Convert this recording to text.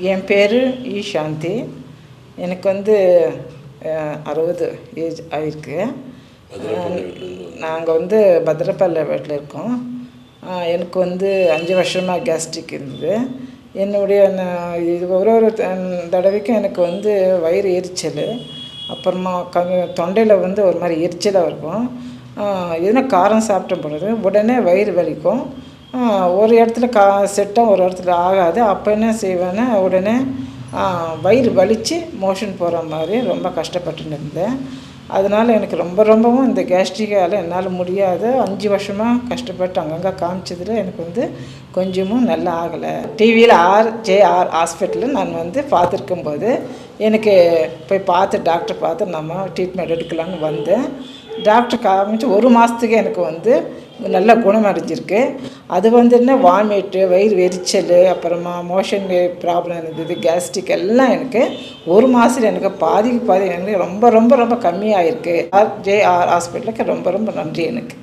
என் பேர் இ சாந்தி. எனக்கு வந்து 60 ஏஜ் ஆகிருக்கு. நாங்கள் வந்து பத்திரப்பள்ளி வீட்டில் இருக்கோம். எனக்கு வந்து 5 வருஷமாக கேஸ்ட்ரிக் இருந்தது. என்னுடைய இது ஒரு தடவைக்கும் எனக்கு வந்து வயிறு எரிச்சல், அப்புறமா தொண்டையில் வந்து ஒரு மாதிரி எரிச்சலாக இருக்கும். எதுனா காரம் சாப்பிட்ட பொழுது உடனே வயிறு வலிக்கும். ஒரு இடத்துல செட்டாக ஒரு இடத்துல ஆகாது. அப்போ என்ன செய்வேன்னா உடனே வயிறு வலித்து மோஷன் போகிற மாதிரி ரொம்ப கஷ்டப்பட்டுன்னு இருந்தேன். அதனால் எனக்கு ரொம்பவும் இந்த கேஸ்ட்ரிக்கால் என்னால் முடியாது. 5 வருஷமாக கஷ்டப்பட்டு அங்கங்கே காமிச்சதில் எனக்கு வந்து கொஞ்சமும் நல்லா ஆகலை. டிவியில் RJR ஹாஸ்பிட்டலில் நான் வந்து பார்த்துருக்கும்போது எனக்கு போய் டாக்டர் பார்த்து நம்ம ட்ரீட்மெண்ட் எடுக்கலான்னு வந்தேன். டாக்டர் காமிச்சு 1 மாதத்துக்கு எனக்கு வந்து நல்லா குணமடைஞ்சிருக்கு. அது வந்துன்னா வாமிட்டு, வயிறு எரிச்சல், அப்புறமா மோஷன் ப்ராப்ளம் இருந்தது, கேஸ்ட்ரிக் எல்லாம் எனக்கு 1 மாதத்தில் எனக்கு பாதிக்கு பாதி எனக்கு ரொம்ப கம்மியாகிருக்கு. RJR ஹாஸ்பிட்டலுக்கு ரொம்ப நன்றி எனக்கு.